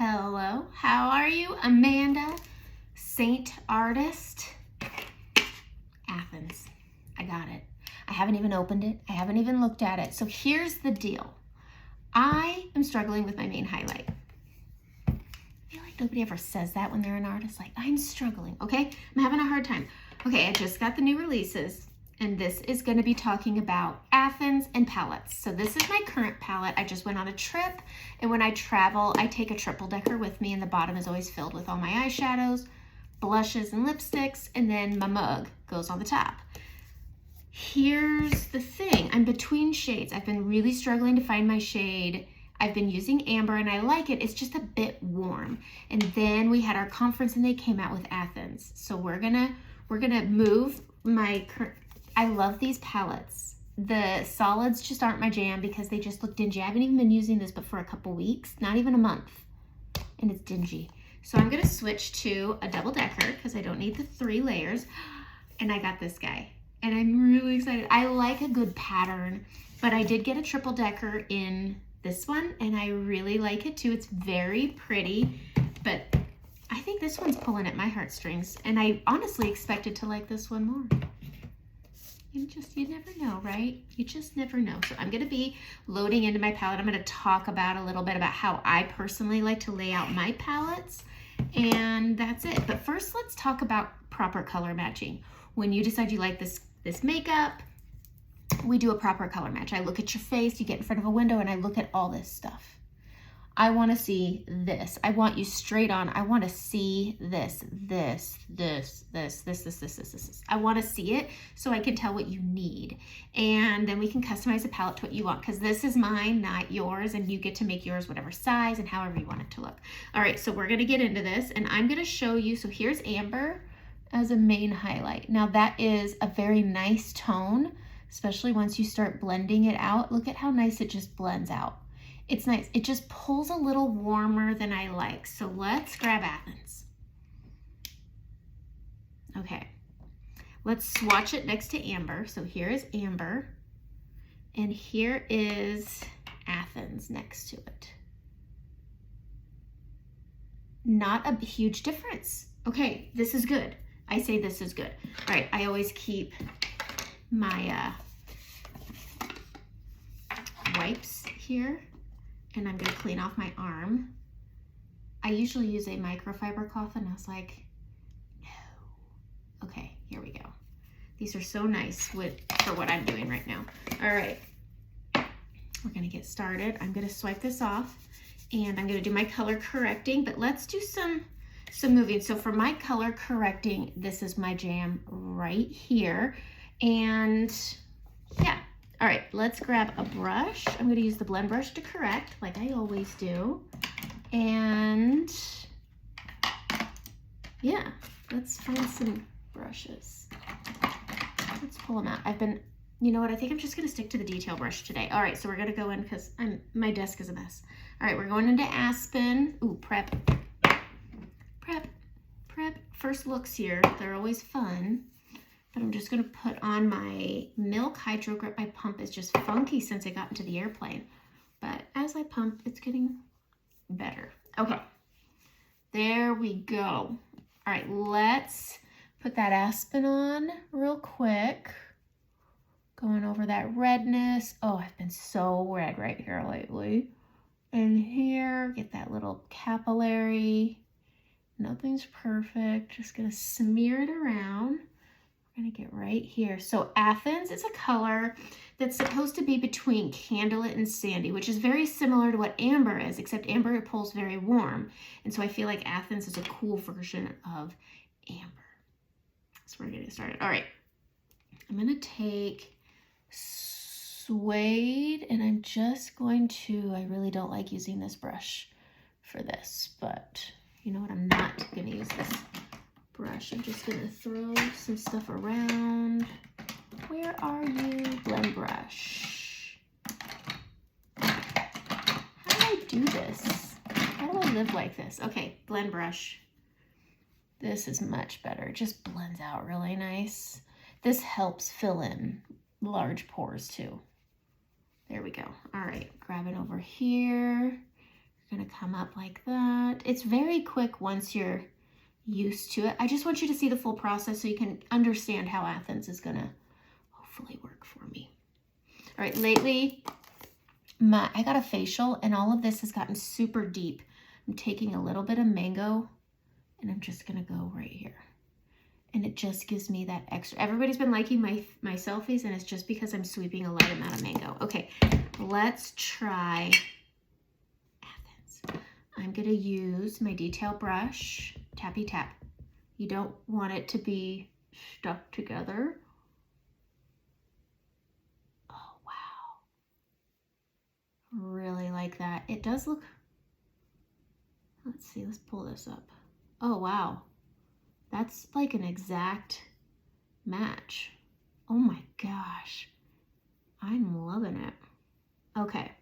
Hello, how are you? Amanda, Seint artist, Athens. I got it. I haven't even opened it. I haven't even looked at it. So here's the deal. I am struggling with my main highlight. I feel like nobody ever says that when they're an artist. Like, I'm struggling, okay? I'm having a hard time. Okay, I just got the new releases, and this is going to be talking about Athens and palettes. So this is my current palette. I just went on a trip, and when I travel, I take a triple decker with me, and the bottom is always filled with all my eyeshadows, blushes, and lipsticks, and then my mug goes on the top. Here's the thing. I'm between shades. I've been really struggling to find my shade. I've been using amber, and I like it. It's just a bit warm. And then we had our conference, and they came out with Athens. So we're gonna move my current. I love these palettes. The solids just aren't my jam because they just look dingy. I haven't even been using this but for a couple weeks, not even a month, and it's dingy. So I'm gonna switch to a double decker because I don't need the 3 layers. And I got this guy, and I'm really excited. I like a good pattern, but I did get a triple decker in this one, and I really like it too. It's very pretty, but I think this one's pulling at my heartstrings, and I honestly expected to like this one more. You never know, right? You just never know. So I'm going to be loading into my palette. I'm going to talk about a little bit about how I personally like to lay out my palettes, and that's it. But first, let's talk about proper color matching. When you decide you like this makeup, we do a proper color match. I look at your face, you get in front of a window, and I look at all this stuff. I want to see this. I want you straight on. I want to see this. I want to see it so I can tell what you need. And then we can customize the palette to what you want, because this is mine, not yours, and you get to make yours whatever size and however you want it to look. All right, so we're going to get into this, and I'm going to show you. So here's amber as a main highlight. Now that is a very nice tone, especially once you start blending it out. Look at how nice it just blends out. It's nice. It just pulls a little warmer than I like. So let's grab Athens. Okay, let's swatch it next to amber. So here is amber, and here is Athens next to it. Not a huge difference. Okay, this is good. I say this is good. All right, I always keep my wipes here, and I'm gonna clean off my arm. I usually use a microfiber cloth, and I was like, no. Okay, here we go. These are so nice for what I'm doing right now. All right, we're gonna get started. I'm gonna swipe this off, and I'm gonna do my color correcting, but let's do some moving. So for my color correcting, this is my jam right here. And yeah. All right, let's grab a brush. I'm gonna use the blend brush to correct, like I always do. And yeah, let's find some brushes. Let's pull them out. You know what, I think I'm just gonna stick to the detail brush today. All right, so we're gonna go in because my desk is a mess. All right, we're going into Aspen. Ooh, prep. First looks here, they're always fun. But I'm just gonna put on my Milk Hydro Grip. My pump is just funky since I got into the airplane. But as I pump, it's getting better. Okay, there we go. All right, let's put that Aspen on real quick. Going over that redness. Oh, I've been so red right here lately. And here, get that little capillary. Nothing's perfect. Just gonna smear it around. We're gonna get right here. So Athens is a color that's supposed to be between Candlelit and Sandy, which is very similar to what amber is, except amber pulls very warm. And so I feel like Athens is a cool version of amber. So we're gonna get started. All right, I'm gonna take Suede, and I'm just going to, I really don't like using this brush for this, but you know what, I'm not gonna use this brush. I'm just gonna throw some stuff around. Where are you, blend brush? How do I do this? How do I live like this? Okay, blend brush. This is much better. It just blends out really nice. This helps fill in large pores too. There we go. All right, grab it over here. gonna come up like that. It's very quick once you're used to it. I just want you to see the full process so you can understand how Athens is gonna hopefully work for me. All right, lately, I got a facial and all of this has gotten super deep. I'm taking a little bit of mango and I'm just gonna go right here. And it just gives me that extra. Everybody's been liking my selfies and it's just because I'm sweeping a light amount of mango. Okay, let's try Athens. I'm gonna use my detail brush, tappy tap. You don't want it to be stuck together. Oh, wow. Really like that. It does look, let's see, let's pull this up. Oh, wow. That's like an exact match. Oh my gosh. I'm loving it. Okay.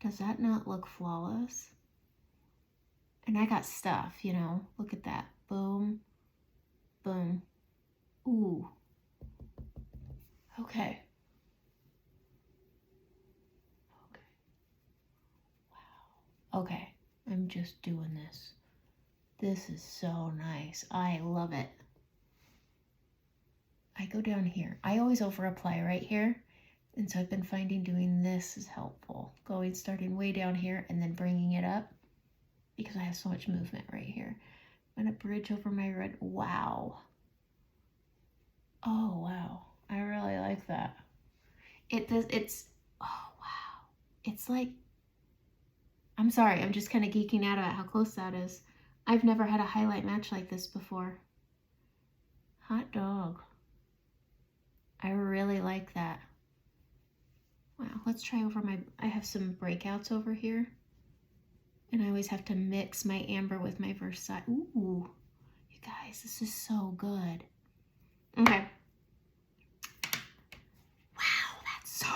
Does that not look flawless? And I got stuff, you know, look at that. Boom, boom. Ooh. Okay. Okay. Wow. Okay. I'm just doing this. This is so nice. I love it. I go down here. I always over apply right here. And so I've been finding doing this is helpful. Starting way down here and then bringing it up because I have so much movement right here. I'm gonna bridge over my red. Wow. Oh, wow. I really like that. Oh, wow. It's like, I'm sorry, I'm just kind of geeking out about how close that is. I've never had a highlight match like this before. Hot dog. I really like that. Wow, let's try over I have some breakouts over here. And I always have to mix my amber with my Versailles. Ooh, you guys, this is so good. Okay. Wow, that's so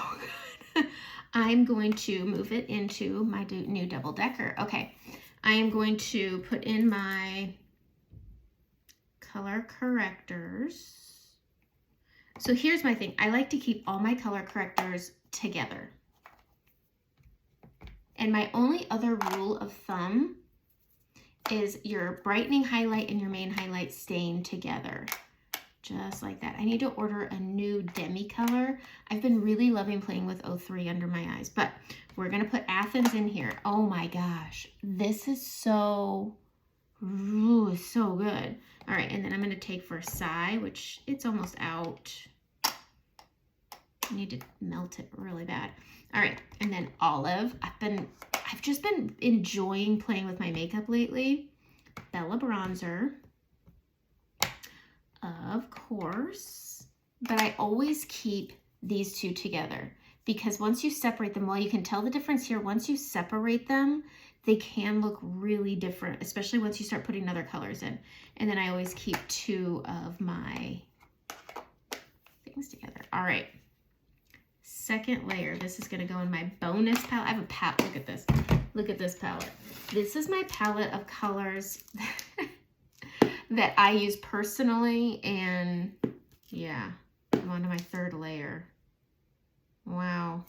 good. I'm going to move it into my new double decker. Okay, I am going to put in my color correctors. So here's my thing. I like to keep all my color correctors together. And my only other rule of thumb is your brightening highlight and your main highlight staying together. Just like that. I need to order a new demi color. I've been really loving playing with 03 under my eyes, but we're gonna put Athens in here. Oh my gosh, this is so good. All right, and then I'm gonna take Versailles, which it's almost out. I need to melt it really bad. All right, and then Olive. I've just been enjoying playing with my makeup lately. Bella Bronzer. Of course, but I always keep these two together because once you separate them, well, you can tell the difference here. Once you separate them, they can look really different, especially once you start putting other colors in. And then I always keep two of my things together. All right, second layer. This is gonna go in my bonus palette. I have a palette, look at this. Look at this palette. This is my palette of colors that I use personally, and yeah, I'm on to my third layer. Wow,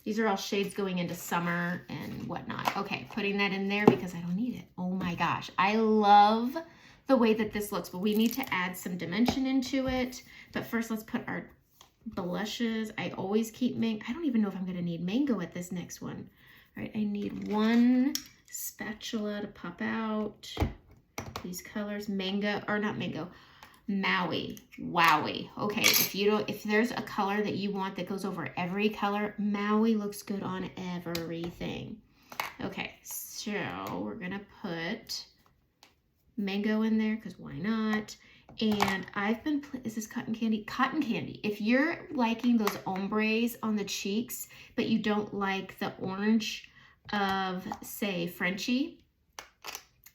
these are all shades going into summer and whatnot. Okay, putting that in there because I don't need it. Oh my gosh, I love the way that this looks, but we need to add some dimension into it. But first, let's put our blushes. I always keep mango. I don't even know if I'm gonna need mango at this next one. All right, I need one spatula to pop out these colors. Mango, or not mango, Maui. Wowie. Okay, if there's a color that you want that goes over every color, Maui looks good on everything. Okay, so we're gonna put mango in there because why not? And is this cotton candy? Cotton candy. If you're liking those ombres on the cheeks, but you don't like the orange of, say, Frenchie,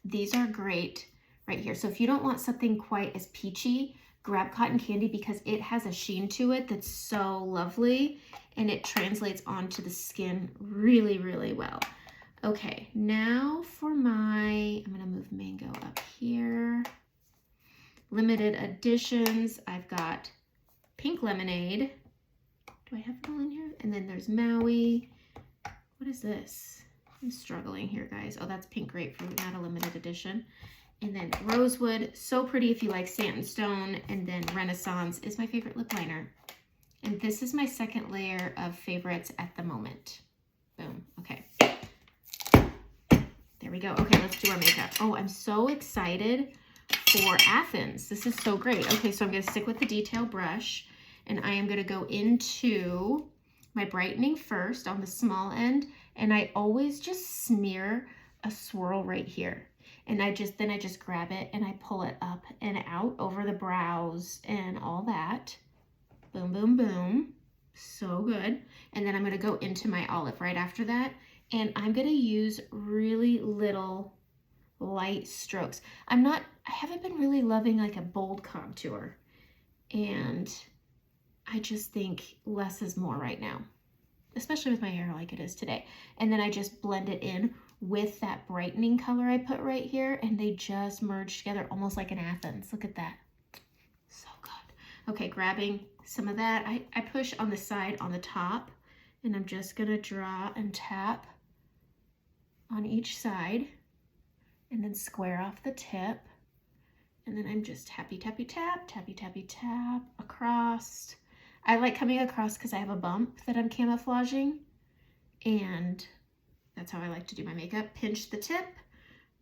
these are great right here. So if you don't want something quite as peachy, grab cotton candy because it has a sheen to it that's so lovely and it translates onto the skin really, really well. Okay, now for I'm gonna move mango up here. Limited editions, I've got Pink Lemonade, Do I have them all in here? And then there's Maui. What is this? I'm struggling here, guys. Oh, that's pink grapefruit, not a limited edition. And then Rosewood, so pretty if you like Sand and Stone. And then Renaissance is my favorite lip liner. And this is my second layer of favorites at the moment. Boom. Okay. There we go. Okay, let's do our makeup. Oh, I'm so excited for Athens. This is so great. Okay, so I'm going to stick with the detail brush. And I am going to go into my brightening first on the small end. And I always just smear a swirl right here. And then I just grab it and I pull it up and out over the brows and all that. Boom, boom, boom. So good. And then I'm going to go into my olive right after that. And I'm going to use really little light strokes. I haven't been really loving like a bold contour. And I just think less is more right now, especially with my hair like it is today. And then I just blend it in with that brightening color I put right here, and they just merge together almost like an Athens. Look at that. So good. Okay, grabbing some of that. I push on the side on the top, and I'm just gonna draw and tap on each side, and then square off the tip. And then I'm just tappy, tappy, tap, tappy, tappy, tap across. I like coming across because I have a bump that I'm camouflaging, and that's how I like to do my makeup. Pinch the tip,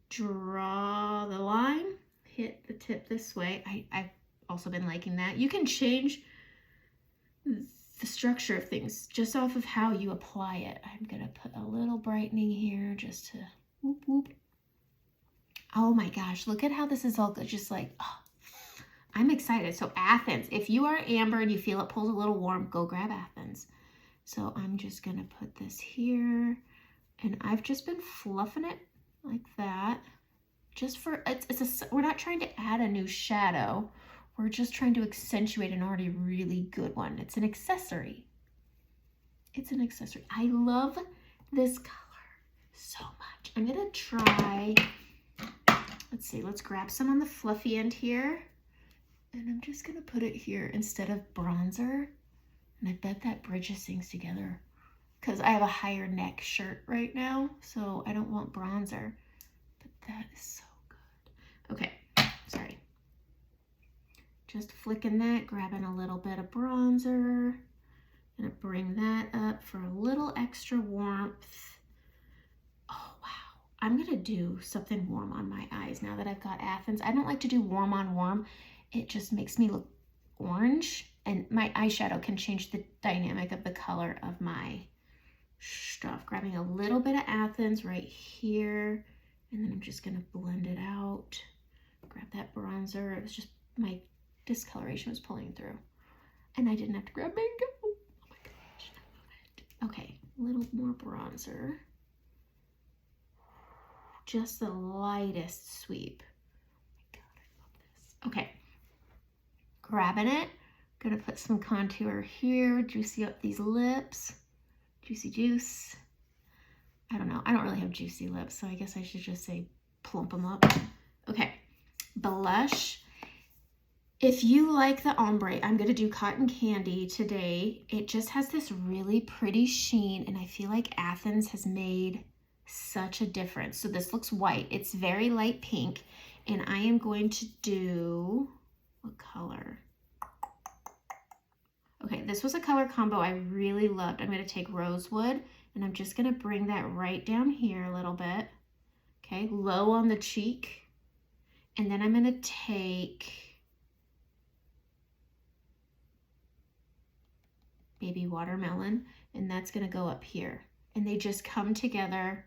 draw the line, hit the tip this way. I've also been liking that. You can change the structure of things just off of how you apply it. I'm gonna put a little brightening here just to whoop, whoop. Oh my gosh, look at how this is all good. Just like, oh, I'm excited. So Athens, if you are amber and you feel it pulls a little warm, go grab Athens. So I'm just gonna put this here, and I've just been fluffing it like that. Just for, we're not trying to add a new shadow. We're just trying to accentuate an already really good one. It's an accessory. It's an accessory. I love this color so much. I'm gonna try, let's see, let's grab some on the fluffy end here. And I'm just gonna put it here instead of bronzer. And I bet that bridges things together because I have a higher neck shirt right now, so I don't want bronzer. But that is so good. Okay, sorry. Just flicking that, grabbing a little bit of bronzer. Gonna bring that up for a little extra warmth. Oh, wow. I'm gonna do something warm on my eyes now that I've got Athens. I don't like to do warm on warm. It just makes me look orange, and my eyeshadow can change the dynamic of the color of my stuff. Grabbing a little bit of Athens right here, and then I'm just gonna blend it out. Grab that bronzer. It was just my discoloration was pulling through, and I didn't have to grab makeup. Oh my gosh, I love it. Okay, a little more bronzer. Just the lightest sweep. Oh my God, I love this. Okay. Grabbing it, gonna put some contour here, juicy up these lips, juicy juice. I don't know, I don't really have juicy lips, so I guess I should just say plump them up. Okay, blush. If you like the ombre, I'm gonna do Cotton Candy today. It just has this really pretty sheen, and I feel like Athens has made such a difference. So this looks white, it's very light pink, and I am going to do, what color? Okay, this was a color combo I really loved. I'm going to take Rosewood, and I'm just going to bring that right down here a little bit. Okay, low on the cheek. And then I'm going to take Baby Watermelon, and that's going to go up here. And they just come together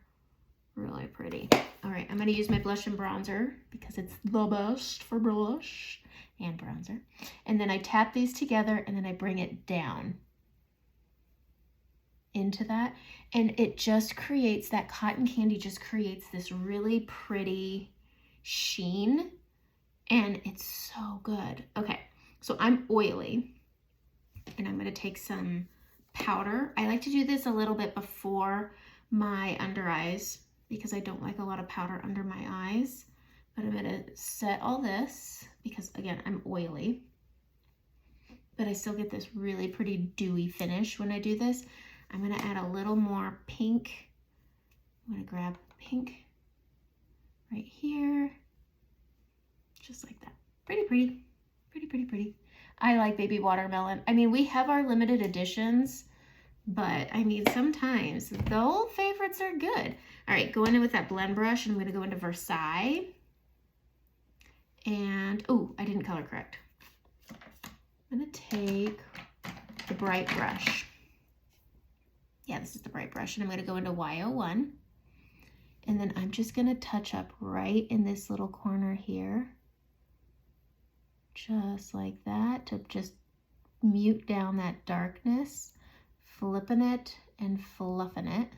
really pretty. All right, I'm going to use my blush and bronzer because it's the best for blush and bronzer. And then I tap these together, and then I bring it down into that. And it just creates, that Cotton Candy just creates this really pretty sheen, and it's so good. Okay, so I'm oily, and I'm going to take some powder. I like to do this a little bit before my under eyes because I don't like a lot of powder under my eyes. But I'm going to set all this because, again, I'm oily. but I still get this really pretty dewy finish when I do this. I'm gonna add a little more pink. I'm gonna grab pink right here, just like that. Pretty, pretty, pretty, pretty, pretty. I like baby watermelon. I mean, we have our limited editions, but I mean, sometimes the old favorites are good. All right, going in with that blend brush, and I'm gonna go into Versailles. And, oh, I didn't color correct. I'm gonna take the bright brush. Yeah, this is the bright brush, and I'm gonna go into Y01. And then I'm just gonna touch up right in this little corner here. Just like that, to just mute down that darkness, flipping it and fluffing it,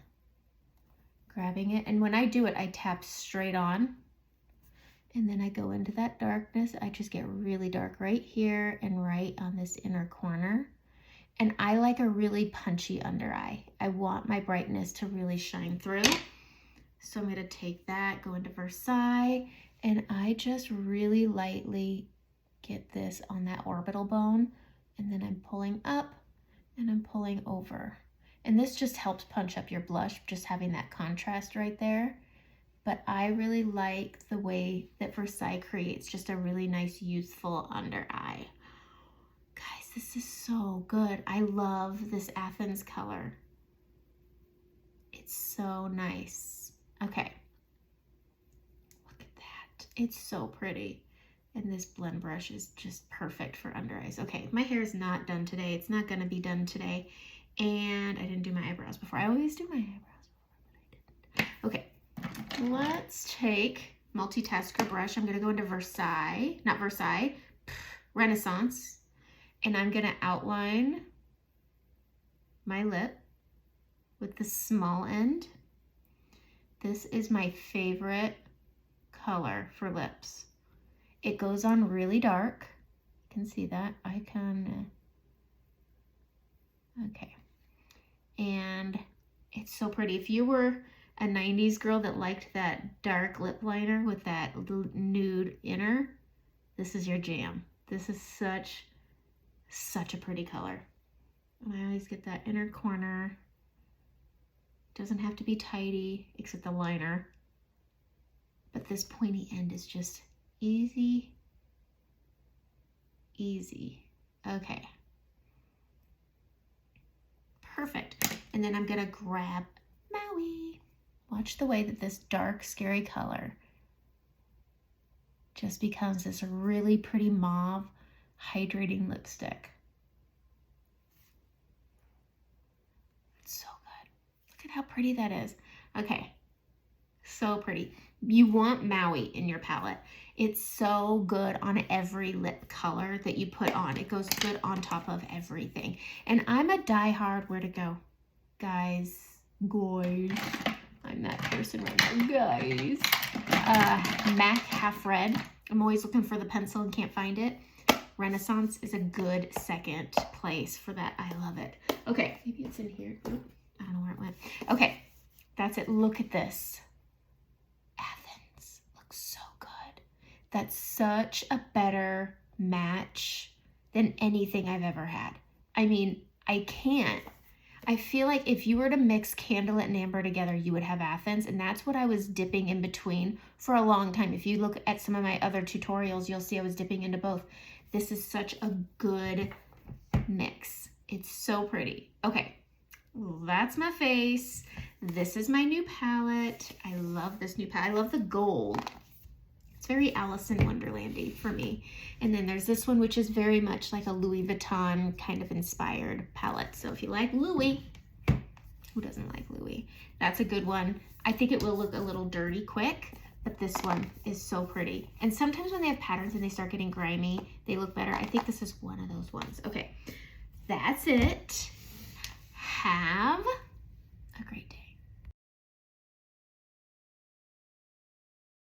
grabbing it. And when I do it, I tap straight on. And then I go into that darkness. I just get really dark right here and right on this inner corner. And I like a really punchy under eye. I want my brightness to really shine through. So I'm gonna take that, go into Versailles, and I just really lightly get this on that orbital bone. And then I'm pulling up and I'm pulling over. And this just helps punch up your blush, just having that contrast right there. But I really like the way that Versailles creates just a really nice youthful under eye. Guys, this is so good. I love this Athens color. It's so nice. Okay. Look at that. It's so pretty. And this blend brush is just perfect for under eyes. Okay, my hair is not done today. It's not gonna be done today. And I didn't do my eyebrows before. I always do my eyebrows before, but I didn't. Okay. Let's take multitasker brush. I'm going to go into Versailles, not Versailles, Renaissance, and I'm going to outline my lip with the small end. This is my favorite color for lips. It goes on really dark. You can see that. I can, okay. And it's so pretty. If you were a 90s girl that liked that dark lip liner with that nude inner, this is your jam. This is such a pretty color. And I always get that inner corner. Doesn't have to be tidy, except the liner. But this pointy end is just easy, easy. Okay. Perfect. And then I'm gonna grab Maui. Watch the way that this dark, scary color just becomes this really pretty mauve, hydrating lipstick. It's so good. Look at how pretty that is. Okay, so pretty. You want Maui in your palette. It's so good on every lip color that you put on. It goes good on top of everything. And I'm a diehard, where to go? Guys. I'm that person right now, guys. MAC Half Red. I'm always looking for the pencil and can't find it. Renaissance is a good second place for that. I love it. Okay, maybe it's in here. Oop, I don't know where it went. Okay, that's it. Look at this. Athens looks so good. That's such a better match than anything I've ever had. I mean, I feel like if you were to mix Candlelit and Amber together, you would have Athens, and that's what I was dipping in between for a long time. If you look at some of my other tutorials, you'll see I was dipping into both. This is such a good mix. It's so pretty. Okay, that's my face. This is my new palette. I love this new palette. I love the gold. It's very Alice in Wonderlandy for me. And then there's this one, which is very much like a Louis Vuitton kind of inspired palette. So if you like Louis, who doesn't like Louis? That's a good one. I think it will look a little dirty quick, but this one is so pretty. And sometimes when they have patterns and they start getting grimy, they look better. I think this is one of those ones. Okay, that's it. Have